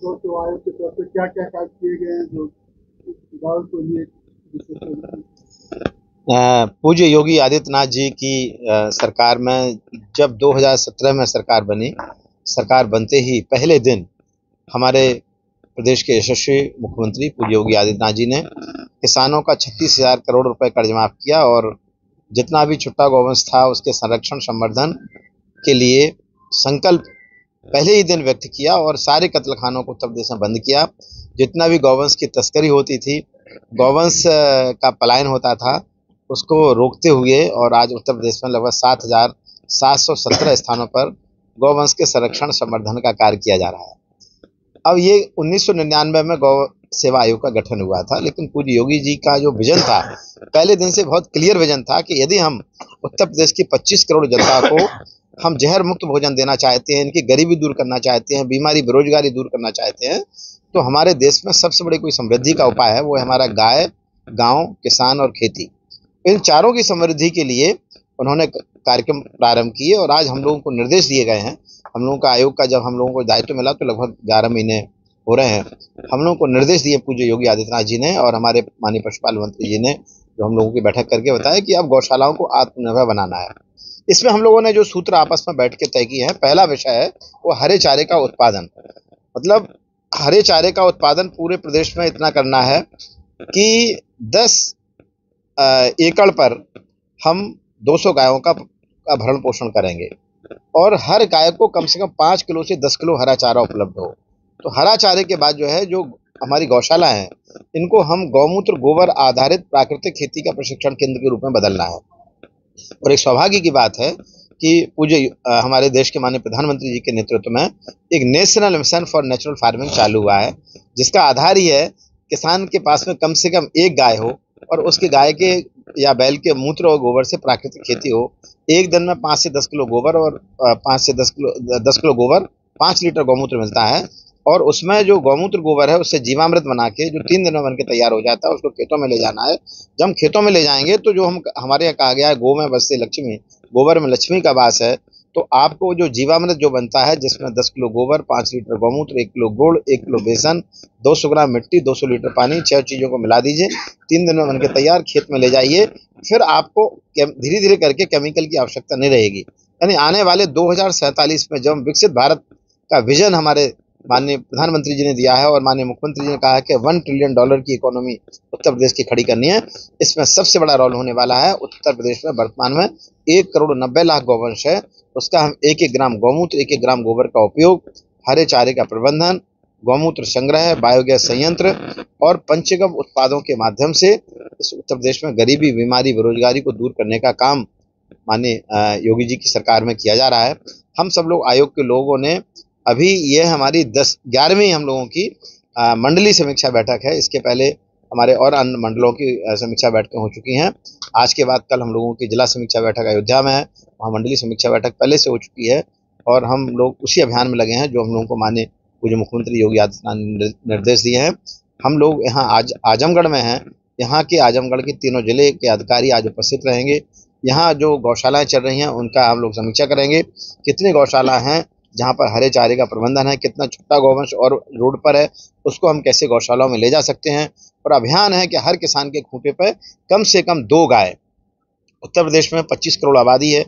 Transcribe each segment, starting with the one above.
तो आयोग की तरफ से क्या क्या कार्य किए गए हैं जो सुधार को लिए विशेष पूज्य योगी आदित्यनाथ जी की सरकार में जब 2017 में सरकार बनी, सरकार बनते ही पहले दिन हमारे प्रदेश के यशस्वी मुख्यमंत्री पूज्य योगी आदित्यनाथ जी ने किसानों का 36,000 करोड़ रुपए कर्ज माफ किया और जितना भी छुट्टा गौवंश था उसके संरक्षण संवर्धन के लिए संकल्प पहले ही दिन व्यक्त किया और सारे कत्लखानों को उत्तर प्रदेश में बंद किया। जितना भी गौवंश की तस्करी होती थी, गौवंश का पलायन होता था, उसको रोकते हुए और आज उत्तर प्रदेश में लगभग 7,717 स्थानों पर गौवंश के संरक्षण संवर्धन का कार्य किया जा रहा है। अब ये 1999 में गौ सेवा आयोग का गठन हुआ था, लेकिन पूज्य योगी जी का जो विजन था, पहले दिन से बहुत क्लियर विजन था कि यदि हम उत्तर प्रदेश की 25 करोड़ जनता को हम जहर मुक्त भोजन देना चाहते हैं, इनकी गरीबी दूर करना चाहते हैं, बीमारी बेरोजगारी दूर करना चाहते हैं, तो हमारे देश में सबसे बड़ी कोई समृद्धि का उपाय है वो है हमारा गाय, गांव, किसान और खेती। इन चारों की समृद्धि के लिए उन्होंने कार्यक्रम प्रारंभ किए और आज हम लोगों को निर्देश दिए गए हैं। हम लोगों का आयोग का जब हम लोगों को दायित्व मिला तो लगभग 11 महीने हो रहे हैं। हम लोगों को निर्देश दिए पूज्य योगी आदित्यनाथ जी ने और हमारे माननीय पशुपालन मंत्री जी ने, जो हम लोगों की बैठक करके बताया कि अब गौशालाओं को आत्मनिर्भर बनाना है। इसमें हम लोगों ने जो सूत्र आपस में बैठ के तय किए हैं, पहला विषय है वो हरे चारे का उत्पादन। मतलब हरे चारे का उत्पादन पूरे प्रदेश में इतना करना है कि 10 एकड़ पर हम 200 गायों का भरण पोषण करेंगे और हर गाय को कम से कम 5 किलो से 10 किलो हरा चारा उपलब्ध हो। तो हरा चारे के बाद जो है, जो हमारी गौशाला है, इनको हम गौमूत्र गोबर आधारित प्राकृतिक खेती का प्रशिक्षण केंद्र के रूप में बदलना है। और एक सौभाग्य की बात है कि पूज्य हमारे देश के माननीय प्रधानमंत्री जी के नेतृत्व में एक national mission for natural farming चालू हुआ है, जिसका आधार ही है किसान के पास में कम से कम एक गाय हो और उसके गाय के या बैल के मूत्र और गोबर से प्राकृतिक खेती हो। एक दिन में 5 से 10 किलो गोबर और 5 से 10 किलो गोबर, 5 लीटर गौमूत्र मिलता है और उसमें जो गौमूत्र गोबर है उससे जीवामृत बना के जो 3 दिन में बन के तैयार हो जाता है, उसको खेतों में ले जाना है। जब हम खेतों में ले जाएंगे तो जो हमारे यहाँ कहा गया है गो में बसते लक्ष्मी, गोबर में लक्ष्मी का वास है, तो आपको जो जीवामृत जो बनता है जिसमें 10 किलो गोबर, 5 लीटर गौमूत्र, 1 किलो गुड़, 1 किलो बेसन, 200 ग्राम मिट्टी, 200 लीटर पानी, 6 चीज़ों को मिला दीजिए, 3 दिन में बनके तैयार, खेत में ले जाइए। फिर आपको धीरे धीरे करके केमिकल की आवश्यकता नहीं रहेगी। यानी आने वाले 2047 में जब विकसित भारत का विजन हमारे माननीय प्रधानमंत्री जी ने दिया है और माननीय मुख्यमंत्री जी ने कहा है कि $1 ट्रिलियन की इकोनॉमी उत्तर प्रदेश की खड़ी करनी है, इसमें सबसे बड़ा रोल होने वाला है। उत्तर प्रदेश में वर्तमान में 1 करोड़ 90 लाख गौवंश है, उसका हम 1-1 ग्राम गौमूत्र, 1-1 ग्राम गोबर का उपयोग, हरे चारे का प्रबंधन, गौमूत्र संग्रह, बायोगैस संयंत्र और पंचगव्य उत्पादों के माध्यम से इस उत्तर प्रदेश में गरीबी, बीमारी, बेरोजगारी को दूर करने का काम माननीय योगी जी की सरकार में किया जा रहा है। हम सब लोग आयोग के लोगों ने अभी ये हमारी 11वीं हम लोगों की मंडलीय समीक्षा बैठक है। इसके पहले हमारे और अन्य मंडलों की समीक्षा बैठकें हो चुकी हैं। आज के बाद कल हम लोगों की जिला समीक्षा बैठक अयोध्या में है, वहाँ मंडलीय समीक्षा बैठक पहले से हो चुकी है और हम लोग उसी अभियान में लगे हैं जो हम लोगों को माननीय पूज्य मुख्यमंत्री योगी आदित्यनाथ ने निर्देश दिए हैं। हम लोग यहाँ आज आजमगढ़ में हैं, यहाँ के आजमगढ़ के तीनों जिले के अधिकारी आज उपस्थित रहेंगे। यहाँ जो गौशालाएं चल रही हैं उनका हम लोग समीक्षा करेंगे, कितनी गौशाला हैं जहाँ पर हरे चारे का प्रबंधन है, कितना छुट्टा गौवंश और रोड पर है, उसको हम कैसे गौशालाओं में ले जा सकते हैं। और अभियान है कि हर किसान के खूंटे पर कम से कम 2 गाय। उत्तर प्रदेश में 25 करोड़ आबादी है,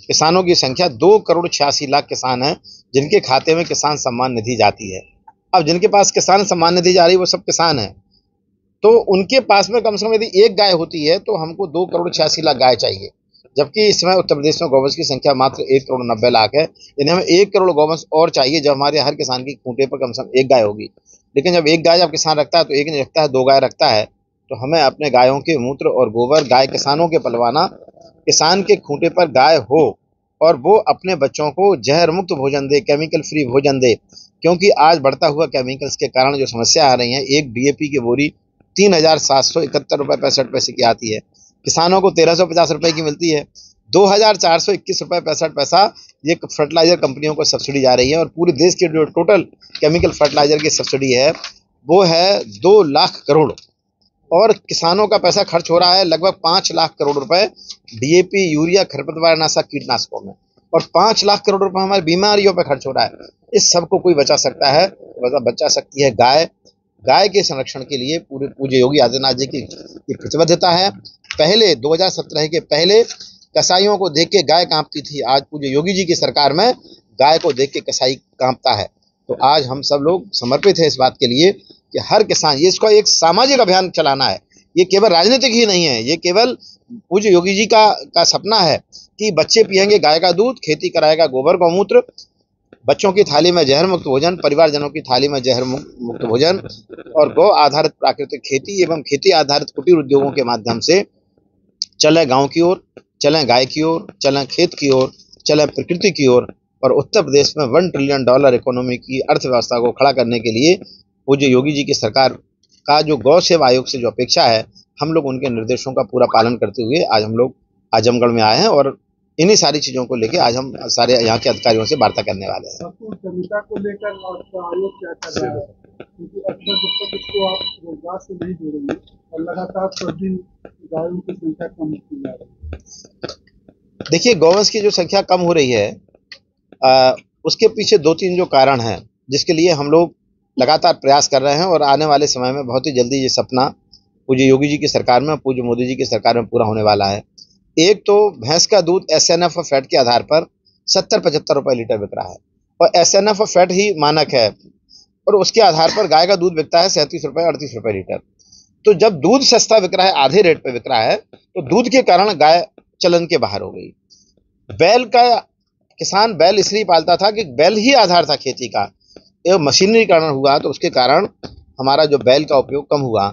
किसानों की संख्या 2 करोड़ 86 लाख किसान हैं जिनके खाते में किसान सम्मान निधि जाती है। अब जिनके पास किसान सम्मान निधि जा रही है वो सब किसान हैं, तो उनके पास में कम से कम यदि एक गाय होती है तो हमको 2 करोड़ 86 लाख गाय चाहिए, जबकि इस समय उत्तर प्रदेश में गौवंश की संख्या मात्र 1 करोड़ 90 लाख है। यानी हमें 1 करोड़ गौवंश और चाहिए जब हमारे हर किसान की खूंटे पर कम से कम एक गाय होगी। लेकिन जब एक गाय जब किसान रखता है तो एक नहीं रखता है, 2 गाय रखता है, तो हमें अपने गायों के मूत्र और गोबर गाय किसानों के पलवाना, किसान के खूंटे पर गाय हो और वो अपने बच्चों को जहर मुक्त भोजन दे, केमिकल फ्री भोजन दे। क्योंकि आज बढ़ता हुआ केमिकल्स के कारण जो समस्या आ रही है, एक DAP की बोरी 3,771 रुपये 65 पैसे की आती है, किसानों को 1,350 रुपये की मिलती है। 2,421 रुपये 65 पैसा ये फर्टिलाइजर कंपनियों को सब्सिडी जा रही है और पूरे देश की जो टोटल केमिकल फर्टिलाइजर की सब्सिडी है वो है 2 लाख करोड़ और किसानों का पैसा खर्च हो रहा है लगभग 5 लाख करोड़ रुपए DAP, यूरिया, खरपतवारनाशक, कीटनाशकों में। और 5 लाख करोड़ रुपए हमारी बीमारियों पर खर्च हो रहा है। इस सबको कोई बचा सकता है, बचा सकती है गाय। गाय के संरक्षण के लिए पूरे पूज्य योगी आदित्यनाथ जी की प्रतिबद्धता है। पहले 2017 के पहले कसाईयों को देख के गाय कांपती थी, आज पूज्य योगी जी की सरकार में गाय को देख के कसाई कांपता है। तो आज हम सब लोग समर्पित हैं इस बात के लिए कि हर किसान, ये इसको एक सामाजिक अभियान चलाना है, ये केवल राजनीतिक ही नहीं है, ये केवल पूज्य योगी जी का सपना है कि बच्चे पिएंगे गाय का दूध, खेती कराएगा गोबर गौमूत्र, बच्चों की थाली में जहर मुक्त भोजन, परिवारजनों की थाली में जहर मुक्त भोजन, और गौ आधारित प्राकृतिक खेती एवं खेती आधारित कुटीर उद्योगों के माध्यम से चलें गांव की ओर, चलें गाय की ओर, चलें खेत की ओर, चलें प्रकृति की ओर, और उत्तर प्रदेश में $1 ट्रिलियन इकोनॉमी की अर्थव्यवस्था को खड़ा करने के लिए पूज्य योगी जी की सरकार का जो गौ सेवा आयोग से जो अपेक्षा है, हम लोग उनके निर्देशों का पूरा पालन करते हुए आज हम लोग आजमगढ़ में आए हैं और इन्हीं सारी चीजों को लेकर आज हम सारे यहाँ के अधिकारियों से वार्ता करने वाले हैं। संहिता को लेकर आपका आयोग क्या कर रहा है? क्योंकि अक्सर जब तक इसको आप रोजगार से नहीं जोड़ेंगे और लगातार प्रतिदिन गायों की संख्या कम होती जा रही है। देखिए, गौवंश की जो संख्या कम हो रही है, उसके पीछे 2-3 जो कारण हैं, जिसके लिए हम लोग लगातार प्रयास कर रहे हैं और आने वाले समय में बहुत ही जल्दी ये सपना पूज्य योगी जी की सरकार में, पूज्य मोदी जी की सरकार में पूरा होने वाला है। एक तो भैंस का दूध SNF और फैट के आधार पर 70-75 रुपए लीटर बिक रहा है, और SNF और फैट ही मानक है, और उसके आधार पर गाय का दूध बिकता है 37 रुपए 38 रुपए लीटर। तो जब दूध सस्ता बिक रहा है, आधे रेट पे बिक रहा है, तो दूध के कारण गाय चलन के बाहर हो गई। बैल का किसान बैल इसलिए पालता था कि बैल ही आधार था खेती का, ये मशीनीकरण हुआ तो उसके कारण हमारा जो बैल का उपयोग कम हुआ।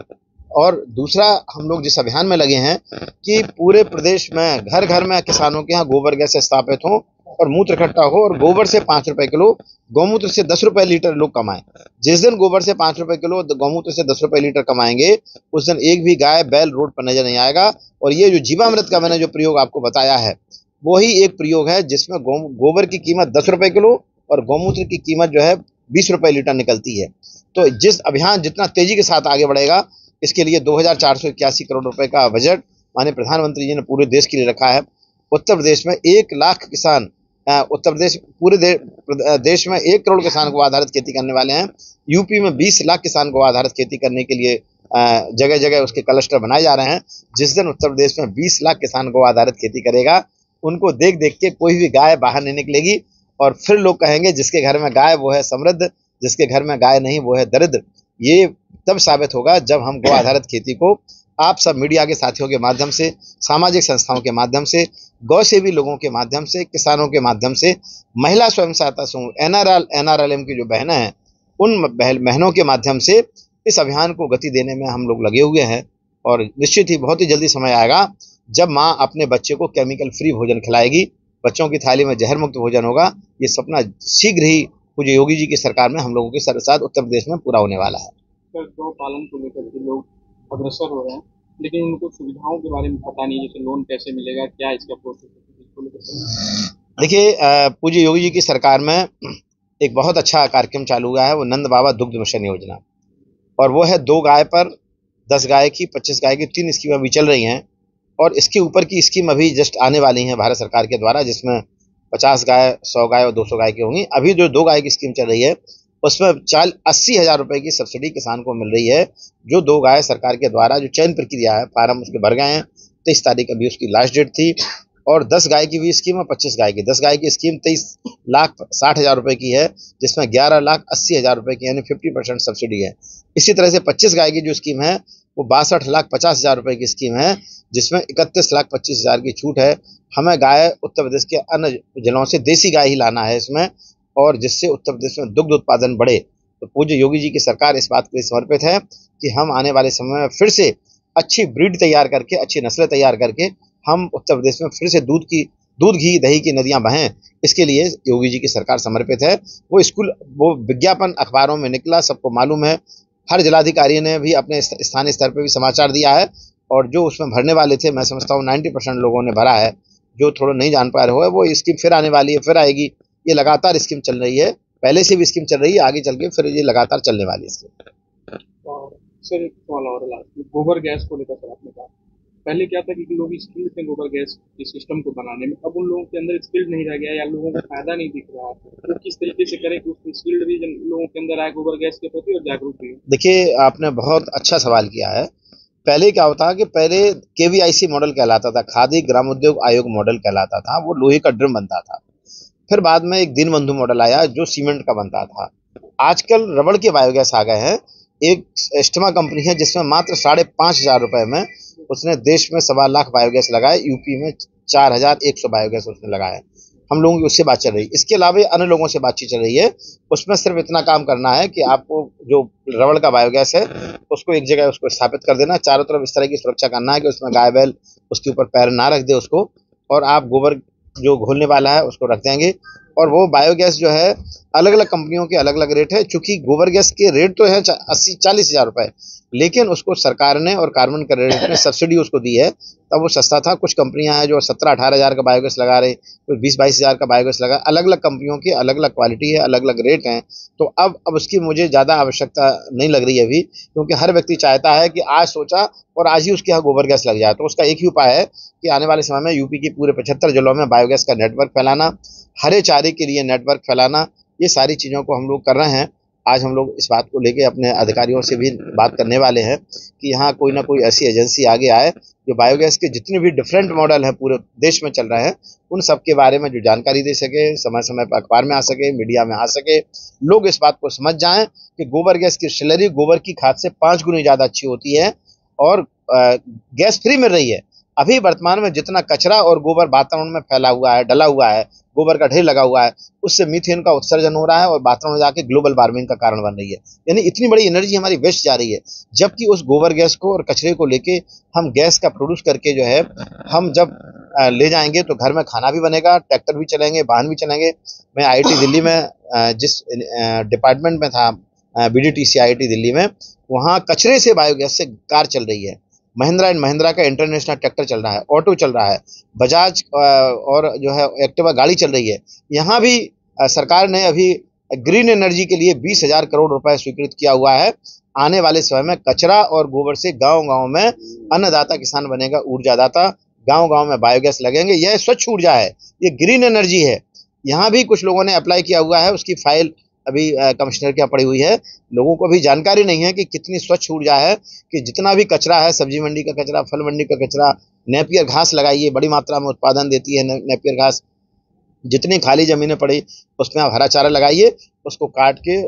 और दूसरा, हम लोग जिस अभियान में लगे हैं कि पूरे प्रदेश में घर घर में किसानों के यहाँ गोबर गैस स्थापित हो और मूत्र इकट्ठा हो, और गोबर से 5 रुपए किलो, गौमूत्र से 10 रुपए लीटर लोग कमाएं। जिस दिन गोबर से 5 रुपए किलो, गौमूत्र से 10 रुपए लीटर कमाएंगे, उस दिन एक भी गाय बैल रोड पर नजर नहीं आएगा। और ये जो जीवामृत का मैंने जो प्रयोग आपको बताया है, वो ही एक प्रयोग है जिसमें गोबर की कीमत 10 रुपए किलो और गौमूत्र की कीमत जो है 20 रुपए लीटर निकलती है। तो जिस अभियान जितना तेजी के साथ आगे बढ़ेगा, इसके लिए 2481 करोड़ रुपए का बजट माननीय प्रधानमंत्री जी ने पूरे देश के लिए रखा है। उत्तर प्रदेश में 1 लाख किसान, उत्तर प्रदेश पूरे देश में 1 करोड़ किसान को आधारित खेती करने वाले हैं। यूपी में 20 लाख किसान को आधारित खेती करने के लिए जगह जगह उसके क्लस्टर बनाए जा रहे हैं। जिस दिन उत्तर प्रदेश में 20 लाख किसान को आधारित खेती करेगा, उनको देख देख के कोई भी गाय बाहर नहीं निकलेगी, और फिर लोग कहेंगे जिसके घर में गाय वो है समृद्ध, जिसके घर में गाय नहीं वो है दरिद्र। ये तब साबित होगा जब हम गौ आधारित खेती को आप सब मीडिया के साथियों के माध्यम से, सामाजिक संस्थाओं के माध्यम से, गौ सेवी लोगों के माध्यम से, किसानों के माध्यम से, महिला स्वयं सहायता समूह NRLM की जो बहनें हैं, उन बहनों के माध्यम से इस अभियान को गति देने में हम लोग लगे हुए हैं। और निश्चित ही बहुत ही जल्दी समय आएगा जब माँ अपने बच्चे को केमिकल फ्री भोजन खिलाएगी, बच्चों की थाली में जहर मुक्त भोजन होगा। ये सपना शीघ्र ही पूज्य योगी जी की सरकार में हम लोगों के साथ उत्तर प्रदेश में पूरा होने वाला है। गौ पालन को लेकर के लोग अग्रसर हो रहे हैं, लेकिन उनको सुविधाओं के बारे में पता नहीं है, जैसे लोन कैसे मिलेगा, क्या इसका प्रोसेस है। देखिए, पूज्य योगी जी की सरकार में एक बहुत अच्छा कार्यक्रम चालू हुआ है, वो नंद बाबा दुग्ध मिशन योजना, और वो है 2 गाय पर 10 गाय की, 25 गाय की 3 स्कीम अभी चल रही हैं। और इसके ऊपर की स्कीम अभी जस्ट आने वाली है भारत सरकार के द्वारा, जिसमें 50 गाय, 100 गाय और 200 गाय की होंगी। अभी जो 2 गाय की स्कीम चल रही है, उसमें 80,000 रुपए की सब्सिडी किसान को मिल रही है। जो 2 गाय सरकार के द्वारा जो चयन प्रक्रिया है, फार्म उसके भर गए हैं, 23 तारीख अभी उसकी लास्ट डेट थी। और 10 गाय की भी स्कीम है, 25 गाय की। 10 गाय की स्कीम 23,60,000 रुपए की है, जिसमें 11,80,000 रुपए की यानी 50% सब्सिडी है। इसी तरह से 25 गाय की जो स्कीम है, वो 62,50,000 रुपए की स्कीम है, जिसमें 31,25,000 की छूट है। हमें गाय उत्तर प्रदेश के अन्य जिलों से देसी गाय ही लाना है इसमें, और जिससे उत्तर प्रदेश में दुग्ध उत्पादन बढ़े। तो पूज्य योगी जी की सरकार इस बात के लिए समर्पित है कि हम आने वाले समय में फिर से अच्छी ब्रीड तैयार करके, अच्छी नस्लें तैयार करके हम उत्तर प्रदेश में फिर से दूध घी दही की नदियां बहें, इसके लिए योगी जी की सरकार समर्पित है। वो विज्ञापन अखबारों में निकला, सबको मालूम है। हर जिलाधिकारी ने भी अपने स्थानीय स्तर पर भी समाचार दिया है, और जो उसमें भरने वाले थे, मैं समझता हूँ 90% लोगों ने भरा है। जो थोड़ा नहीं जान पा रहे हो, वो स्कीम फिर आने वाली है, फिर आएगी। ये लगातार स्कीम चल रही है, पहले से भी स्कीम चल रही है, आगे चल के फिर ये लगातार चलने वाली है स्कीम। और सर एक सवाल और लास्ट में, गोबर गैस को लेकर सर आपने कहा पहले क्या था कि लोग स्किल्ड थे गोबर गैस के सिस्टम को बनाने में, अब उन लोगों के अंदर स्किल्ड नहीं रह गया या लोगों को फायदा नहीं दिख रहा, तो किस तरीके से करें कि उस स्किल्ड भी लोगों के अंदर आए गोबर गैस के प्रति और जागरूक भी हो। देखिए, आपने बहुत अच्छा सवाल किया है। पहले क्या होता कि पहले केवीआईसी मॉडल कहलाता था, खादी ग्राम उद्योग आयोग मॉडल कहलाता था, वो लोहे का ड्रम बनता था। फिर बाद में एक दीनबंधु मॉडल आया जो सीमेंट का बनता था। आजकल रबड़ के बायोगैस आ गए हैं। एक एस्टमा कंपनी है जिसमें मात्र 5,500 रुपए में उसने देश में 1.25 लाख बायोगैस लगाए, यूपी में 4,100 बायोगैस उसने लगाए। हम लोगों की उससे बात चल रही है। इसके अलावा अन्य लोगों से बातचीत चल रही है। उसमें सिर्फ इतना काम करना है कि आपको जो रबड़ का बायोगैस है उसको एक जगह उसको स्थापित कर देना, चारों तरफ इस तरह की सुरक्षा करना है कि उसमें गाय बैल उसके ऊपर पैर ना रख दे उसको, और आप गोबर जो घोलने वाला है उसको रख देंगे। और वो बायोगैस जो है अलग अलग कंपनियों के अलग अलग रेट है। चूंकि गोबर गैस के रेट तो है 40,000 रुपए, लेकिन उसको सरकार ने और कार्बन क्रेडिट ने सब्सिडी उसको दी है, तब वो सस्ता था। कुछ कंपनियां हैं जो 17-18 हज़ार का बायोगैस लगा रहे, कोई 20-22 हज़ार का बायोगैस लगा। अलग अलग कंपनियों की अलग अलग क्वालिटी है, अलग अलग रेट हैं। तो अब उसकी मुझे ज़्यादा आवश्यकता नहीं लग रही है अभी, क्योंकि हर व्यक्ति चाहता है कि आज सोचा और आज ही उसके यहाँ गोबर गैस लग जाए। तो उसका एक ही उपाय है कि आने वाले समय में यूपी की पूरे 75 जिलों में बायोगैस का नेटवर्क फैलाना, हरे चारे के लिए नेटवर्क फैलाना, ये सारी चीज़ों को हम लोग कर रहे हैं। आज हम लोग इस बात को लेके अपने अधिकारियों से भी बात करने वाले हैं कि यहाँ कोई ना कोई ऐसी एजेंसी आगे आए जो बायोगैस के जितने भी डिफरेंट मॉडल हैं पूरे देश में चल रहे हैं उन सब के बारे में जो जानकारी दे सके, समय समय पर अखबार में आ सके, मीडिया में आ सके, लोग इस बात को समझ जाएं कि गोबर गैस की स्लरी गोबर की खाद से 5 गुनी ज़्यादा अच्छी होती है और गैस फ्री मिल रही है। अभी वर्तमान में जितना कचरा और गोबर वातावरण में फैला हुआ है, डला हुआ है, गोबर का ढेर लगा हुआ है, उससे मीथेन का उत्सर्जन हो रहा है और वातावरण में जाके ग्लोबल वार्मिंग का कारण बन रही है। यानी इतनी बड़ी एनर्जी हमारी वेस्ट जा रही है, जबकि उस गोबर गैस को और कचरे को लेके हम गैस का प्रोड्यूस करके जो है हम जब ले जाएंगे तो घर में खाना भी बनेगा, ट्रैक्टर भी चलेंगे, वाहन भी चलेंगे। मैं आईआईटी दिल्ली में जिस डिपार्टमेंट में था, बीडीटीसी आईआईटी दिल्ली में, वहाँ कचरे से बायोगैस से कार चल रही है। महिंद्रा एंड महिंद्रा का इंटरनेशनल ट्रैक्टर चल रहा है, ऑटो चल रहा है, बजाज और जो है एक्टिवा गाड़ी चल रही है। यहाँ भी सरकार ने अभी ग्रीन एनर्जी के लिए 20,000 करोड़ रुपए स्वीकृत किया हुआ है। आने वाले समय में कचरा और गोबर से गांव-गांव में अन्नदाता किसान बनेगा, ऊर्जादाता। गांव-गांव में बायोगैस लगेंगे। यह स्वच्छ ऊर्जा है, ये ग्रीन एनर्जी है। यहाँ भी कुछ लोगों ने अप्लाई किया हुआ है, उसकी फाइल अभी कमिश्नर के यहाँ पड़ी हुई है। लोगों को भी जानकारी नहीं है कि कितनी स्वच्छ ऊर्जा है, कि जितना भी कचरा है, सब्जी मंडी का कचरा, फल मंडी का कचरा, नेपियर घास लगाइए, बड़ी मात्रा में उत्पादन देती है नेपियर घास। जितनी खाली ज़मीनें पड़ी उसमें आप हरा चारा लगाइए, उसको काट के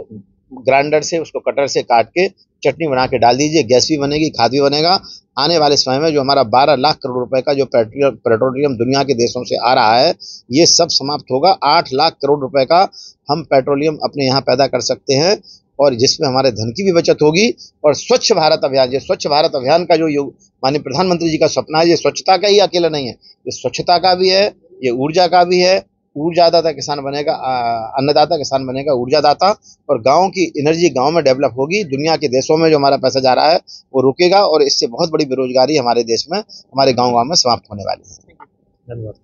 ग्राइंडर से, उसको कटर से काट के चटनी बना के डाल दीजिए, गैस भी बनेगी, खाद भी बनेगा। आने वाले समय में जो हमारा 12 लाख करोड़ रुपए का जो पेट्रोलियम दुनिया के देशों से आ रहा है, ये सब समाप्त होगा। 8 लाख करोड़ रुपए का हम पेट्रोलियम अपने यहाँ पैदा कर सकते हैं, और जिसमें हमारे धन की भी बचत होगी। और स्वच्छ भारत अभियान, ये स्वच्छ भारत अभियान का जो माननीय प्रधानमंत्री जी का सपना है, ये स्वच्छता का ही अकेला नहीं है, ये स्वच्छता का भी है, ये ऊर्जा का भी है। ऊर्जादाता किसान बनेगा, अन्नदाता किसान बनेगा ऊर्जादाता, और गाँव की एनर्जी गाँव में डेवलप होगी। दुनिया के देशों में जो हमारा पैसा जा रहा है वो रुकेगा, और इससे बहुत बड़ी बेरोजगारी हमारे देश में, हमारे गाँव-गाँव में समाप्त होने वाली है। धन्यवाद।